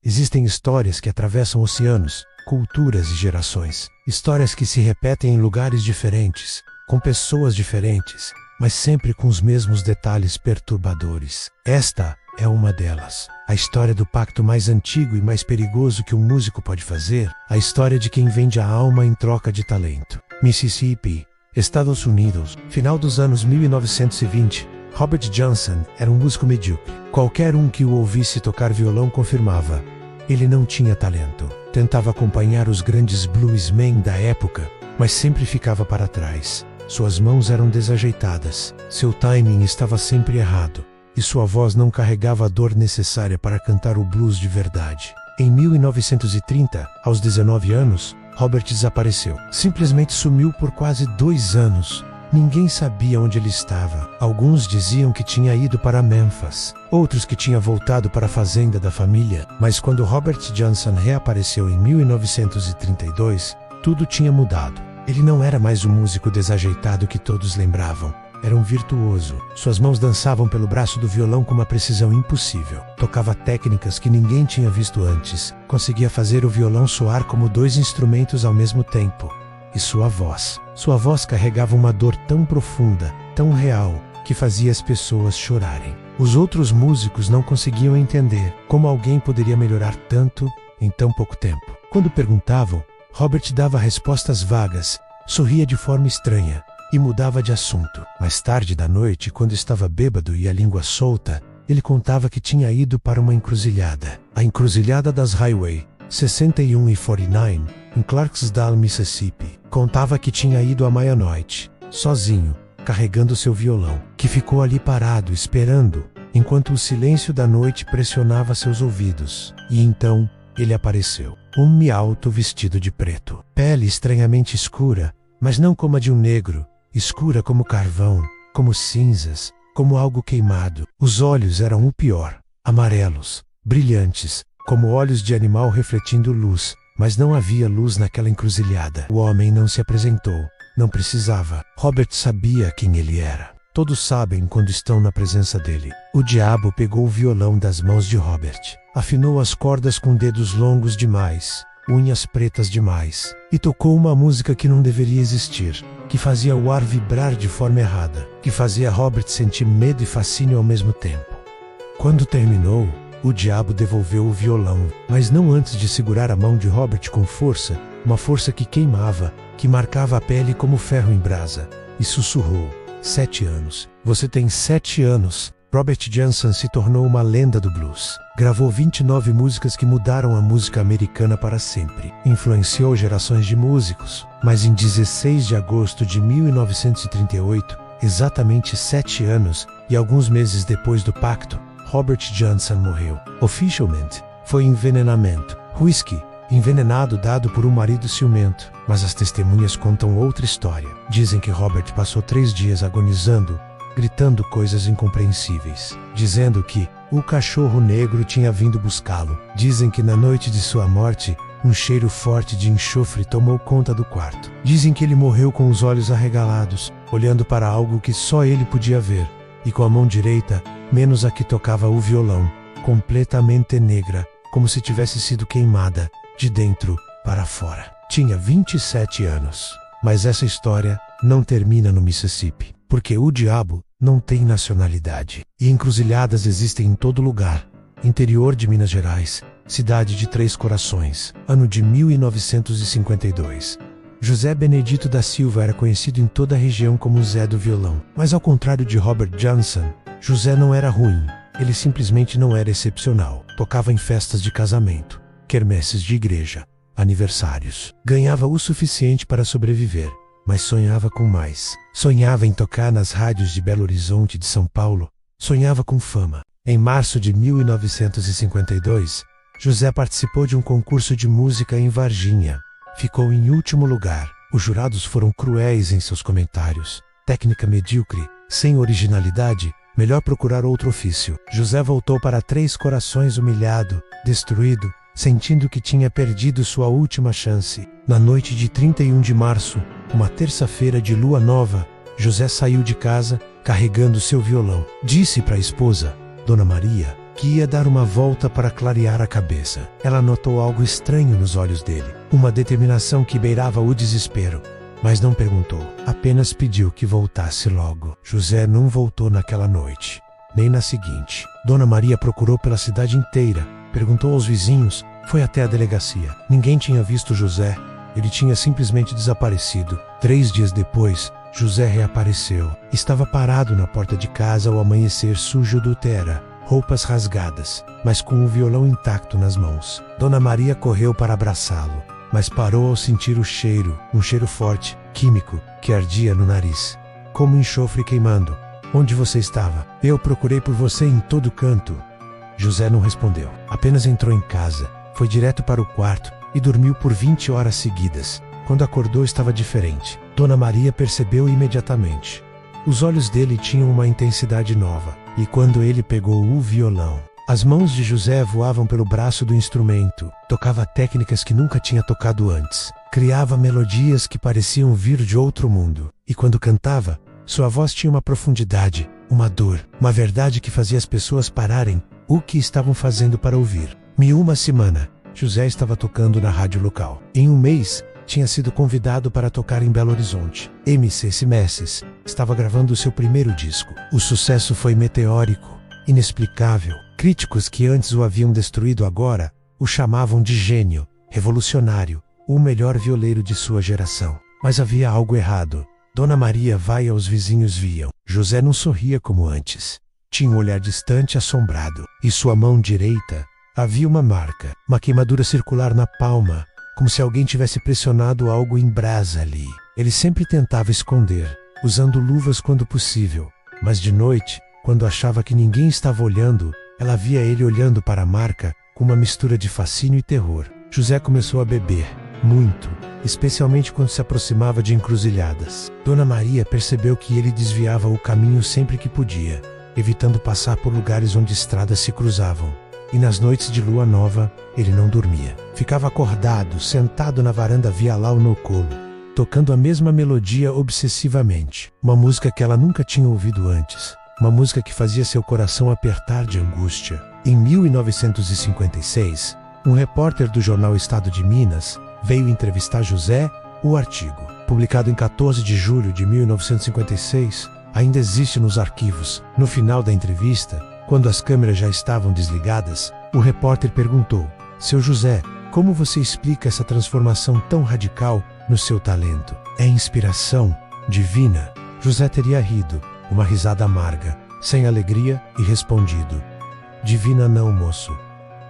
Existem histórias que atravessam oceanos, culturas e gerações. Histórias que se repetem em lugares diferentes, com pessoas diferentes, mas sempre com os mesmos detalhes perturbadores. Esta é uma delas. A história do pacto mais antigo e mais perigoso que um músico pode fazer. A história de quem vende a alma em troca de talento. Mississippi, Estados Unidos. Final dos anos 1920. Robert Johnson era um músico medíocre. Qualquer um que o ouvisse tocar violão confirmava. Ele não tinha talento. Tentava acompanhar os grandes bluesmen da época, mas sempre ficava para trás. Suas mãos eram desajeitadas, seu timing estava sempre errado, e sua voz não carregava a dor necessária para cantar o blues de verdade. Em 1930, aos 19 anos, Robert desapareceu. Simplesmente sumiu por quase 2 anos. Ninguém sabia onde ele estava. Alguns diziam que tinha ido para Memphis, outros que tinha voltado para a fazenda da família. Mas quando Robert Johnson reapareceu em 1932, tudo tinha mudado. Ele não era mais o músico desajeitado que todos lembravam. Era um virtuoso. Suas mãos dançavam pelo braço do violão com uma precisão impossível. Tocava técnicas que ninguém tinha visto antes. Conseguia fazer o violão soar como 2 instrumentos ao mesmo tempo. E sua voz carregava uma dor tão profunda, tão real, que fazia as pessoas chorarem. Os outros músicos não conseguiam entender como alguém poderia melhorar tanto em tão pouco tempo. Quando perguntavam, Robert dava respostas vagas, sorria de forma estranha e mudava de assunto. Mais tarde da noite, quando estava bêbado e a língua solta, ele contava que tinha ido para uma encruzilhada. A encruzilhada das Highway 61 e 49, em Clarksdale, Mississippi. Contava que tinha ido à meia-noite, sozinho, carregando seu violão, que ficou ali parado, esperando, enquanto o silêncio da noite pressionava seus ouvidos. E então, ele apareceu. Um alto vestido de preto. Pele estranhamente escura, mas não como a de um negro. Escura como carvão, como cinzas, como algo queimado. Os olhos eram o pior. Amarelos, brilhantes, como olhos de animal refletindo luz. Mas não havia luz naquela encruzilhada. O homem não se apresentou. Não precisava. Robert sabia quem ele era. Todos sabem quando estão na presença dele. O diabo pegou o violão das mãos de Robert. Afinou as cordas com dedos longos demais, unhas pretas demais, e tocou uma música que não deveria existir, que fazia o ar vibrar de forma errada, que fazia Robert sentir medo e fascínio ao mesmo tempo. Quando terminou, o diabo devolveu o violão, mas não antes de segurar a mão de Robert com força, uma força que queimava, que marcava a pele como ferro em brasa, e sussurrou: 7 anos. Você tem 7 anos. Robert Johnson se tornou uma lenda do blues. Gravou 29 músicas que mudaram a música americana para sempre. Influenciou gerações de músicos. Mas em 16 de agosto de 1938, exatamente 7 anos e alguns meses depois do pacto, Robert Johnson morreu. Oficialmente, foi envenenamento. Whisky envenenado dado por um marido ciumento. Mas as testemunhas contam outra história. Dizem que Robert passou 3 dias agonizando, gritando coisas incompreensíveis, dizendo que o cachorro negro tinha vindo buscá-lo. Dizem que na noite de sua morte, um cheiro forte de enxofre tomou conta do quarto. Dizem que ele morreu com os olhos arregalados, olhando para algo que só ele podia ver, e com a mão direita, menos a que tocava o violão, completamente negra, como se tivesse sido queimada, de dentro para fora. Tinha 27 anos. Mas essa história não termina no Mississippi, porque o diabo não tem nacionalidade. E encruzilhadas existem em todo lugar. Interior de Minas Gerais, cidade de Três Corações, ano de 1952. José Benedito da Silva era conhecido em toda a região como Zé do Violão. Mas ao contrário de Robert Johnson, José não era ruim. Ele simplesmente não era excepcional. Tocava em festas de casamento, quermesses de igreja, aniversários. Ganhava o suficiente para sobreviver, mas sonhava com mais. Sonhava em tocar nas rádios de Belo Horizonte e de São Paulo. Sonhava com fama. Em março de 1952, José participou de um concurso de música em Varginha. Ficou em último lugar. Os jurados foram cruéis em seus comentários. Técnica medíocre, sem originalidade, melhor procurar outro ofício. José voltou para Três Corações humilhado, destruído, sentindo que tinha perdido sua última chance. Na noite de 31 de março, uma terça-feira de lua nova, José saiu de casa, carregando seu violão. Disse para a esposa, Dona Maria, que ia dar uma volta para clarear a cabeça. Ela notou algo estranho nos olhos dele, uma determinação que beirava o desespero. Mas não perguntou, apenas pediu que voltasse logo. José não voltou naquela noite, nem na seguinte. Dona Maria procurou pela cidade inteira, perguntou aos vizinhos, foi até a delegacia. Ninguém tinha visto José, ele tinha simplesmente desaparecido. 3 dias depois, José reapareceu. Estava parado na porta de casa ao amanhecer, sujo do Tera, roupas rasgadas, mas com o violão intacto nas mãos. Dona Maria correu para abraçá-lo, mas parou ao sentir o cheiro, um cheiro forte, químico, que ardia no nariz, como enxofre queimando. Onde você estava? Eu procurei por você em todo canto. José não respondeu, apenas entrou em casa, foi direto para o quarto e dormiu por 20 horas seguidas. Quando acordou estava diferente. Dona Maria percebeu imediatamente. Os olhos dele tinham uma intensidade nova, e quando ele pegou o violão, as mãos de José voavam pelo braço do instrumento, tocava técnicas que nunca tinha tocado antes, criava melodias que pareciam vir de outro mundo, e quando cantava, sua voz tinha uma profundidade, uma dor, uma verdade que fazia as pessoas pararem o que estavam fazendo para ouvir. Em uma semana, José estava tocando na rádio local. Em um mês, tinha sido convidado para tocar em Belo Horizonte. MC Simesses estava gravando seu primeiro disco. O sucesso foi meteórico, inexplicável. Críticos que antes o haviam destruído agora o chamavam de gênio, revolucionário, o melhor violeiro de sua geração. Mas havia algo errado. Dona Maria vai aos vizinhos viam. José não sorria como antes. Tinha um olhar distante, assombrado. E sua mão direita havia uma marca, uma queimadura circular na palma, como se alguém tivesse pressionado algo em brasa ali. Ele sempre tentava esconder, usando luvas quando possível, mas de noite, quando achava que ninguém estava olhando, ela via ele olhando para a marca com uma mistura de fascínio e terror. José começou a beber, muito, especialmente quando se aproximava de encruzilhadas. Dona Maria percebeu que ele desviava o caminho sempre que podia, evitando passar por lugares onde estradas se cruzavam. E nas noites de lua nova, ele não dormia. Ficava acordado, sentado na varanda via Lau no colo, tocando a mesma melodia obsessivamente. Uma música que ela nunca tinha ouvido antes. Uma música que fazia seu coração apertar de angústia. Em 1956, um repórter do jornal Estado de Minas veio entrevistar José. O artigo, publicado em 14 de julho de 1956, ainda existe nos arquivos. No final da entrevista, quando as câmeras já estavam desligadas, o repórter perguntou: Seu José, como você explica essa transformação tão radical no seu talento? É inspiração divina? José teria rido, uma risada amarga, sem alegria, e respondido: Divina não, moço.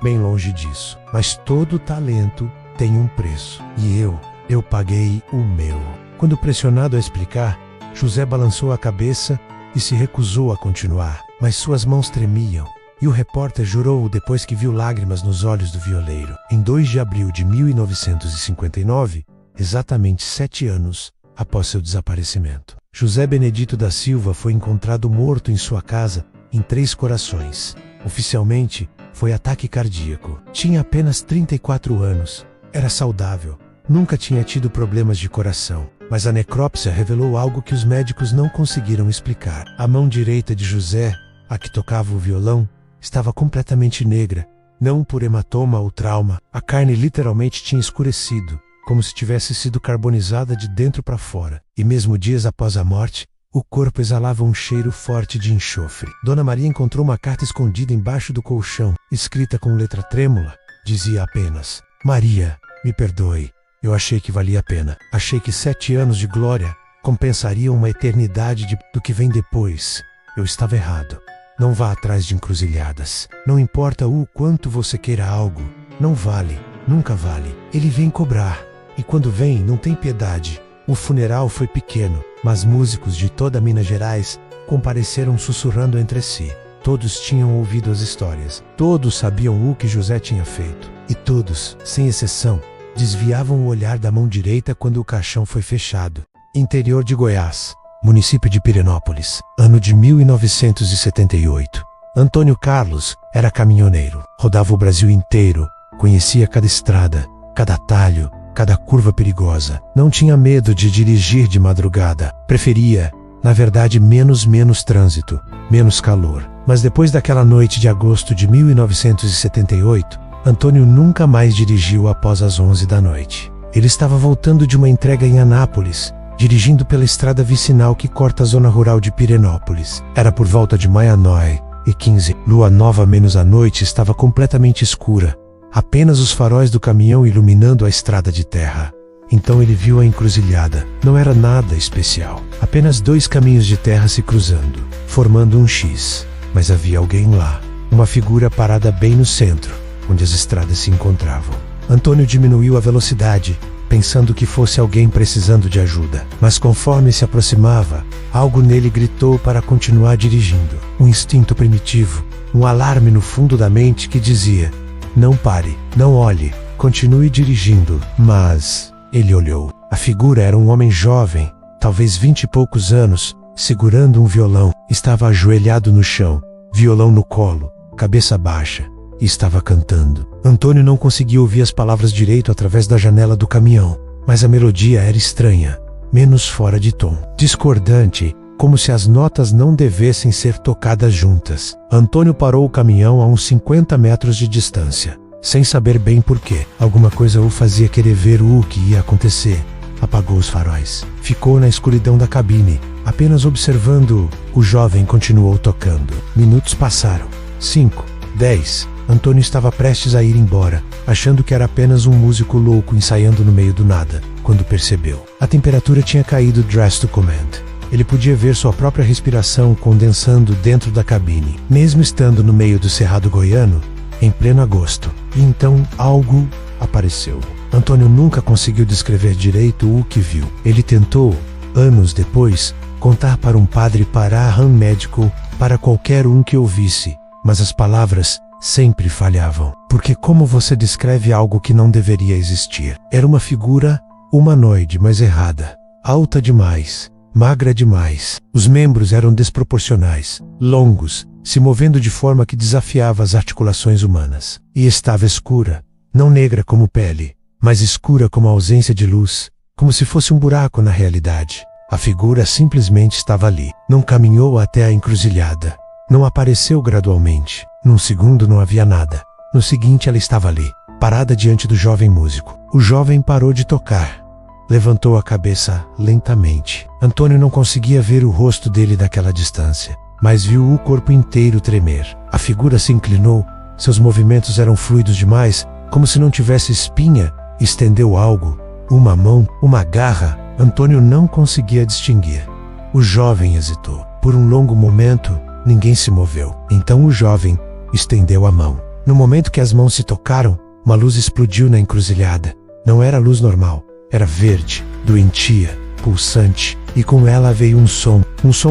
Bem longe disso. Mas todo talento tem um preço. E eu paguei o meu. Quando pressionado a explicar, José balançou a cabeça e se recusou a continuar. Mas suas mãos tremiam, e o repórter jurou depois que viu lágrimas nos olhos do violeiro. Em 2 de abril de 1959, exatamente 7 anos após seu desaparecimento, José Benedito da Silva foi encontrado morto em sua casa em Três Corações. Oficialmente, foi ataque cardíaco. Tinha apenas 34 anos, era saudável, nunca tinha tido problemas de coração. Mas a necrópsia revelou algo que os médicos não conseguiram explicar. A mão direita de José, a que tocava o violão, estava completamente negra, não por hematoma ou trauma. A carne literalmente tinha escurecido, como se tivesse sido carbonizada de dentro para fora. E mesmo dias após a morte, o corpo exalava um cheiro forte de enxofre. Dona Maria encontrou uma carta escondida embaixo do colchão, escrita com letra trêmula. Dizia apenas: Maria, me perdoe. Eu achei que valia a pena. Achei que 7 anos de glória compensariam uma eternidade do que vem depois. Eu estava errado. Não vá atrás de encruzilhadas. Não importa o quanto você queira algo. Não vale. Nunca vale. Ele vem cobrar. E quando vem, não tem piedade. O funeral foi pequeno, mas músicos de toda Minas Gerais compareceram sussurrando entre si. Todos tinham ouvido as histórias. Todos sabiam o que José tinha feito. E todos, sem exceção, desviavam o olhar da mão direita quando o caixão foi fechado. Interior de Goiás, município de Pirenópolis, ano de 1978. Antônio Carlos era caminhoneiro, rodava o Brasil inteiro, conhecia cada estrada, cada atalho, cada curva perigosa. Não tinha medo de dirigir de madrugada. Preferia, na verdade, menos trânsito, menos calor, Mas depois daquela noite de agosto de 1978, Antônio nunca mais dirigiu após as 11 da noite. Ele estava voltando de uma entrega em Anápolis, dirigindo pela estrada vicinal que corta a zona rural de Pirenópolis. Era por volta de meia-noite e 15. Lua nova menos a noite estava completamente escura, apenas os faróis do caminhão iluminando a estrada de terra. Então ele viu a encruzilhada. Não era nada especial, apenas dois caminhos de terra se cruzando, formando um X. Mas havia alguém lá, uma figura parada bem no centro, onde as estradas se encontravam. Antônio diminuiu a velocidade, pensando que fosse alguém precisando de ajuda. Mas conforme se aproximava, algo nele gritou para continuar dirigindo. Um instinto primitivo, um alarme no fundo da mente que dizia: não pare, não olhe, continue dirigindo. Mas ele olhou. A figura era um homem jovem, talvez 20 e poucos anos, segurando um violão. Estava ajoelhado no chão, violão no colo, cabeça baixa, e estava cantando. Antônio não conseguia ouvir as palavras direito através da janela do caminhão, mas a melodia era estranha, menos fora de tom, discordante, como se as notas não devessem ser tocadas juntas. Antônio parou o caminhão a uns 50 metros de distância, sem saber bem porquê. Alguma coisa o fazia querer ver o que ia acontecer. Apagou os faróis. Ficou na escuridão da cabine, apenas observando. O jovem continuou tocando. Minutos passaram. 5, 10. Antônio estava prestes a ir embora, achando que era apenas um músico louco ensaiando no meio do nada, quando percebeu. A temperatura tinha caído dress to command. Ele podia ver sua própria respiração condensando dentro da cabine, mesmo estando no meio do Cerrado Goiano, em pleno agosto. E então algo apareceu. Antônio nunca conseguiu descrever direito o que viu. Ele tentou, anos depois, contar para um padre Parahan médico, para qualquer um que ouvisse, mas as palavras sempre falhavam. Porque como você descreve algo que não deveria existir? Era uma figura humanoide, mas errada. Alta demais, magra demais. Os membros eram desproporcionais, longos, se movendo de forma que desafiava as articulações humanas. E estava escura, não negra como pele, mas escura como a ausência de luz, como se fosse um buraco na realidade. A figura simplesmente estava ali. Não caminhou até a encruzilhada. Não apareceu gradualmente. Num segundo não havia nada. No seguinte ela estava ali, parada diante do jovem músico. O jovem parou de tocar. Levantou a cabeça lentamente. Antônio não conseguia ver o rosto dele daquela distância, mas viu o corpo inteiro tremer. A figura se inclinou. Seus movimentos eram fluidos demais, como se não tivesse espinha. Estendeu algo. Uma mão, uma garra. Antônio não conseguia distinguir. O jovem hesitou. Por um longo momento, ninguém se moveu. Então o jovem estendeu a mão. No momento que as mãos se tocaram, uma luz explodiu na encruzilhada. Não era luz normal. Era verde, doentia, pulsante. E com ela veio um som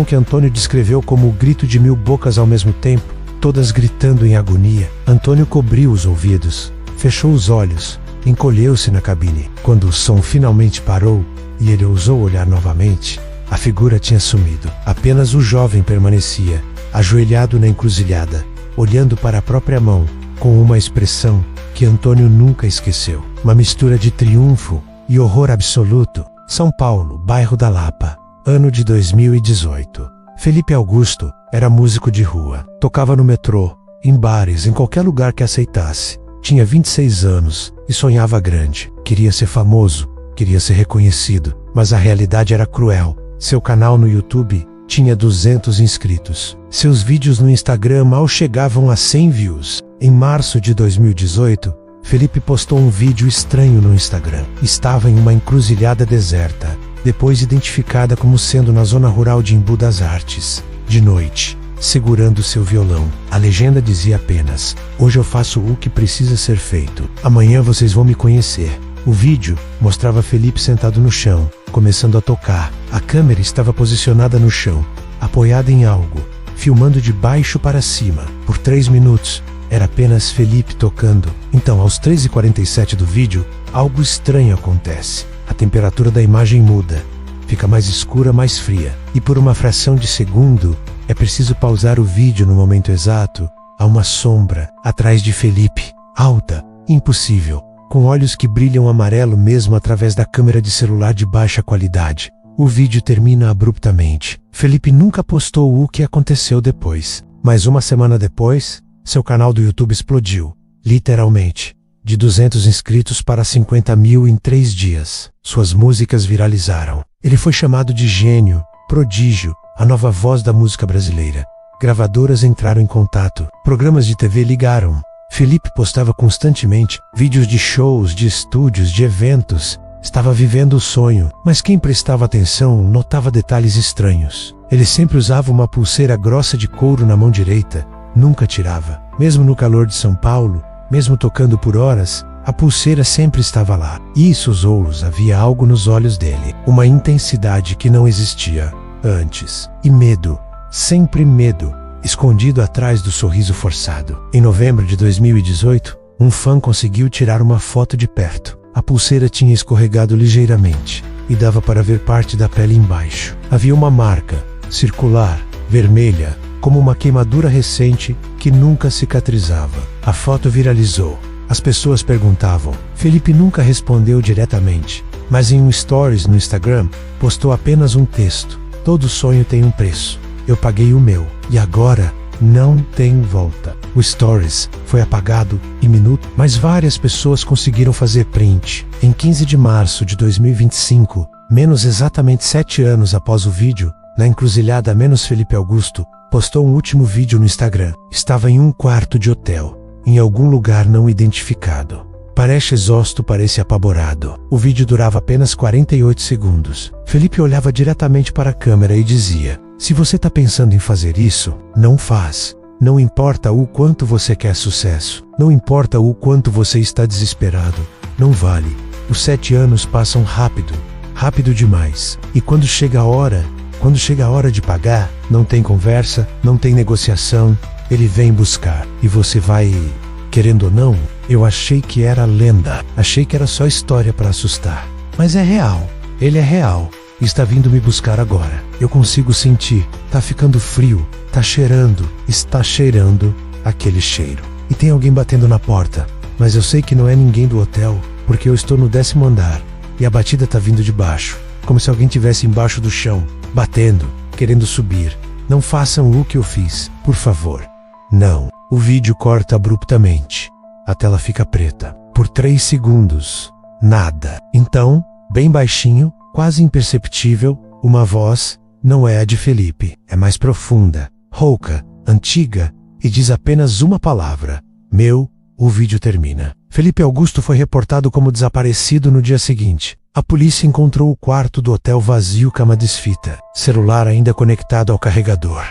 que Antônio descreveu como o grito de 1000 bocas ao mesmo tempo, todas gritando em agonia. Antônio cobriu os ouvidos, fechou os olhos, encolheu-se na cabine. Quando o som finalmente parou, e ele ousou olhar novamente, a figura tinha sumido. Apenas o jovem permanecia, ajoelhado na encruzilhada, olhando para a própria mão, com uma expressão que Antônio nunca esqueceu. Uma mistura de triunfo e horror absoluto. São Paulo, bairro da Lapa, ano de 2018. Felipe Augusto era músico de rua. Tocava no metrô, em bares, em qualquer lugar que aceitasse. Tinha 26 anos e sonhava grande. Queria ser famoso, queria ser reconhecido, mas a realidade era cruel. Seu canal no YouTube tinha 200 inscritos. Seus vídeos no Instagram mal chegavam a 100 views. Em março de 2018, Felipe postou um vídeo estranho no Instagram. Estava em uma encruzilhada deserta, depois identificada como sendo na zona rural de Embu das Artes, de noite, segurando seu violão. A legenda dizia apenas: hoje eu faço o que precisa ser feito. Amanhã vocês vão me conhecer. O vídeo mostrava Felipe sentado no chão, começando a tocar. A câmera estava posicionada no chão, apoiada em algo, filmando de baixo para cima. Por 3 minutos, era apenas Felipe tocando. Então, aos 3h47 do vídeo, algo estranho acontece. A temperatura da imagem muda, fica mais escura, mais fria. E por uma fração de segundo, é preciso pausar o vídeo no momento exato. Há uma sombra atrás de Felipe, alta, impossível, com olhos que brilham amarelo mesmo através da câmera de celular de baixa qualidade. O vídeo termina abruptamente. Felipe nunca postou o que aconteceu depois. Mas uma semana depois, seu canal do YouTube explodiu, literalmente, de 200 inscritos para 50 mil em 3 dias. Suas músicas viralizaram. Ele foi chamado de gênio, prodígio, a nova voz da música brasileira. Gravadoras entraram em contato, programas de TV ligaram. Felipe postava constantemente vídeos de shows, de estúdios, de eventos. Estava vivendo o sonho, mas quem prestava atenção notava detalhes estranhos. Ele sempre usava uma pulseira grossa de couro na mão direita, nunca tirava. Mesmo no calor de São Paulo, mesmo tocando por horas, a pulseira sempre estava lá. E isso usou-los, havia algo nos olhos dele, uma intensidade que não existia antes. E medo, sempre medo, escondido atrás do sorriso forçado. Em novembro de 2018, um fã conseguiu tirar uma foto de perto. A pulseira tinha escorregado ligeiramente e dava para ver parte da pele embaixo. Havia uma marca, circular, vermelha, como uma queimadura recente que nunca cicatrizava. A foto viralizou. As pessoas perguntavam. Felipe nunca respondeu diretamente, mas em um stories no Instagram, postou apenas um texto. Todo sonho tem um preço. Eu paguei o meu. E agora não tem volta. O stories foi apagado em minutos, mas várias pessoas conseguiram fazer print. Em 15 de março de 2025, menos exatamente 7 anos após o vídeo, na encruzilhada menos Felipe Augusto, postou um último vídeo no Instagram. Estava em um quarto de hotel, em algum lugar não identificado. Parece exausto, parece apavorado. O vídeo durava apenas 48 segundos. Felipe olhava diretamente para a câmera e dizia: se você está pensando em fazer isso, não faz. Não importa o quanto você quer sucesso. Não importa o quanto você está desesperado. Não vale. Os 7 anos passam rápido. Rápido demais. E quando chega a hora de pagar, não tem conversa, não tem negociação. Ele vem buscar. E você vai... Querendo ou não, eu achei que era lenda. Achei que era só história para assustar. Mas é real. Ele é real. Está vindo me buscar agora. Eu consigo sentir. Tá ficando frio. Tá cheirando. Está cheirando aquele cheiro. E tem alguém batendo na porta. Mas eu sei que não é ninguém do hotel, porque eu estou no 10º andar. E a batida tá vindo de baixo. Como se alguém tivesse embaixo do chão, batendo, querendo subir. Não façam o que eu fiz, por favor. Não. O vídeo corta abruptamente. A tela fica preta. Por 3 segundos. Nada. Então, bem baixinho, quase imperceptível, uma voz, não é a de Felipe, é mais profunda, rouca, antiga, e diz apenas uma palavra: meu. O vídeo termina. Felipe Augusto foi reportado como desaparecido no dia seguinte. A polícia encontrou o quarto do hotel vazio, cama desfita, celular ainda conectado ao carregador,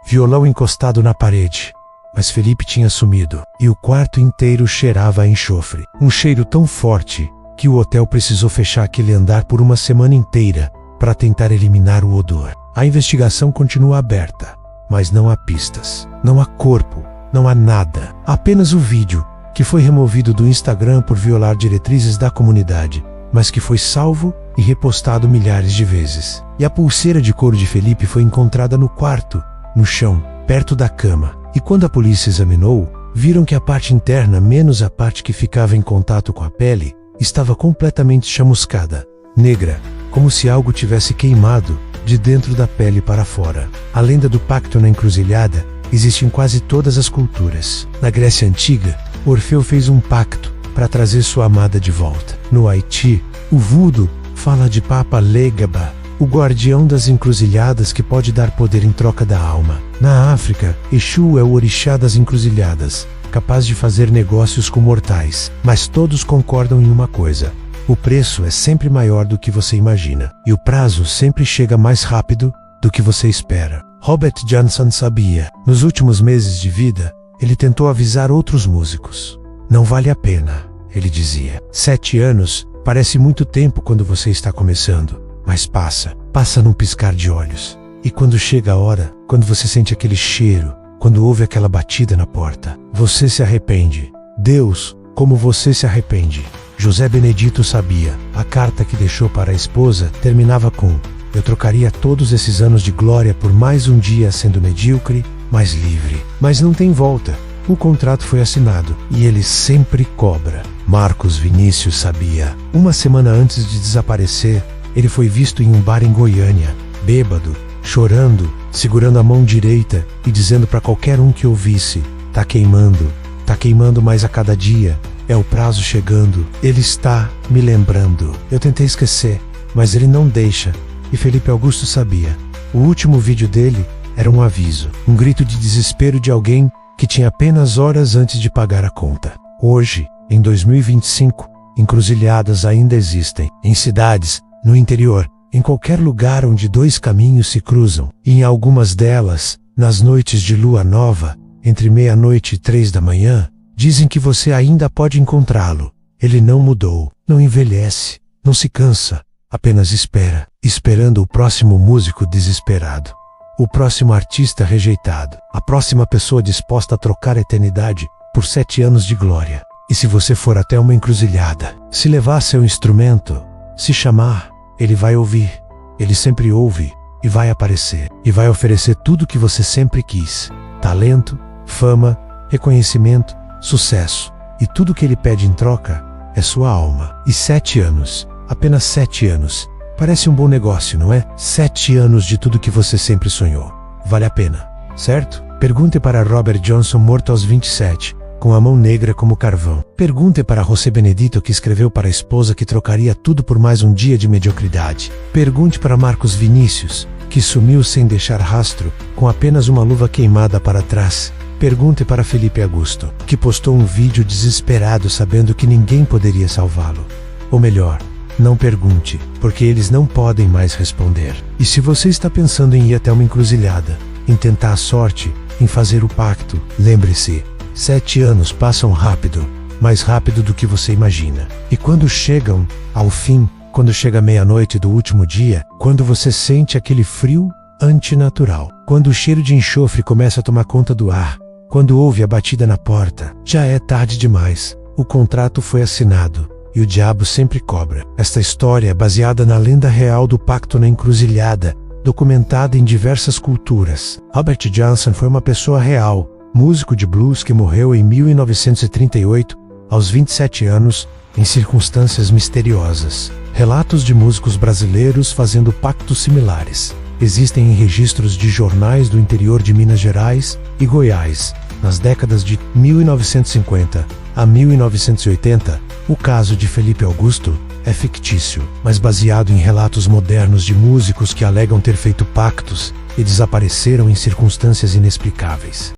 violão encostado na parede. Mas Felipe tinha sumido, e o quarto inteiro cheirava a enxofre. Um cheiro tão forte que o hotel precisou fechar aquele andar por uma semana inteira para tentar eliminar o odor. A investigação continua aberta, mas não há pistas, não há corpo, não há nada. Apenas o vídeo, que foi removido do Instagram por violar diretrizes da comunidade, mas que foi salvo e repostado milhares de vezes. E a pulseira de couro de Felipe foi encontrada no quarto, no chão, perto da cama. E quando a polícia examinou, viram que a parte interna, menos a parte que ficava em contato com a pele, estava completamente chamuscada, negra, como se algo tivesse queimado de dentro da pele para fora. A lenda do pacto na encruzilhada existe em quase todas as culturas. Na Grécia Antiga, Orfeu fez um pacto para trazer sua amada de volta. No Haiti, o voodoo fala de Papa Legba, o guardião das encruzilhadas que pode dar poder em troca da alma. Na África, Exu é o orixá das encruzilhadas, capaz de fazer negócios com mortais. Mas todos concordam em uma coisa: o preço é sempre maior do que você imagina, e o prazo sempre chega mais rápido do que você espera. Robert Johnson sabia. Nos últimos meses de vida, ele tentou avisar outros músicos. Não vale a pena, ele dizia. 7 anos parece muito tempo quando você está começando, mas passa num piscar de olhos. E quando chega a hora, quando você sente aquele cheiro, quando ouve aquela batida na porta, você se arrepende. Deus, como você se arrepende. José Benedito sabia. A carta que deixou para a esposa terminava com: eu trocaria todos esses anos de glória por mais um dia sendo medíocre, mas livre. Mas não tem volta. O contrato foi assinado, e ele sempre cobra. Marcos Vinícius sabia. Uma semana antes de desaparecer, ele foi visto em um bar em Goiânia, bêbado, chorando, segurando a mão direita e dizendo para qualquer um que ouvisse: tá queimando mais a cada dia, é o prazo chegando, ele está me lembrando. Eu tentei esquecer, mas ele não deixa, e Felipe Augusto sabia. O último vídeo dele era um aviso, um grito de desespero de alguém que tinha apenas horas antes de pagar a conta. Hoje, em 2025, encruzilhadas ainda existem, em cidades, no interior, em qualquer lugar onde dois caminhos se cruzam, e em algumas delas, nas noites de lua nova, entre meia-noite e 3 da manhã, dizem que você ainda pode encontrá-lo. Ele não mudou, não envelhece, não se cansa, apenas espera, esperando o próximo músico desesperado, o próximo artista rejeitado, a próxima pessoa disposta a trocar a eternidade por 7 anos de glória. E se você for até uma encruzilhada, se levar seu instrumento, se chamar, ele vai ouvir, ele sempre ouve, e vai aparecer, e vai oferecer tudo o que você sempre quis: talento, fama, reconhecimento, sucesso, e tudo que ele pede em troca é sua alma. E 7 anos, apenas 7 anos, parece um bom negócio, não é? 7 anos de tudo que você sempre sonhou. Vale a pena, certo? Pergunte para Robert Johnson, morto aos 27, com a mão negra como carvão. Pergunte para José Benedito, que escreveu para a esposa que trocaria tudo por mais um dia de mediocridade. Pergunte para Marcos Vinícius, que sumiu sem deixar rastro, com apenas uma luva queimada para trás. Pergunte para Felipe Augusto, que postou um vídeo desesperado sabendo que ninguém poderia salvá-lo. Ou melhor, não pergunte, porque eles não podem mais responder. E se você está pensando em ir até uma encruzilhada, em tentar a sorte, em fazer o pacto, lembre-se: 7 anos passam rápido, mais rápido do que você imagina. E quando chegam ao fim, quando chega a meia-noite do último dia, quando você sente aquele frio antinatural, quando o cheiro de enxofre começa a tomar conta do ar, quando ouve a batida na porta, já é tarde demais. O contrato foi assinado, e o diabo sempre cobra. Esta história é baseada na lenda real do pacto na encruzilhada, documentada em diversas culturas. Robert Johnson foi uma pessoa real, músico de blues que morreu em 1938, aos 27 anos, em circunstâncias misteriosas. Relatos de músicos brasileiros fazendo pactos similares existem em registros de jornais do interior de Minas Gerais e Goiás, nas décadas de 1950 a 1980. O caso de Felipe Augusto é fictício, mas baseado em relatos modernos de músicos que alegam ter feito pactos e desapareceram em circunstâncias inexplicáveis.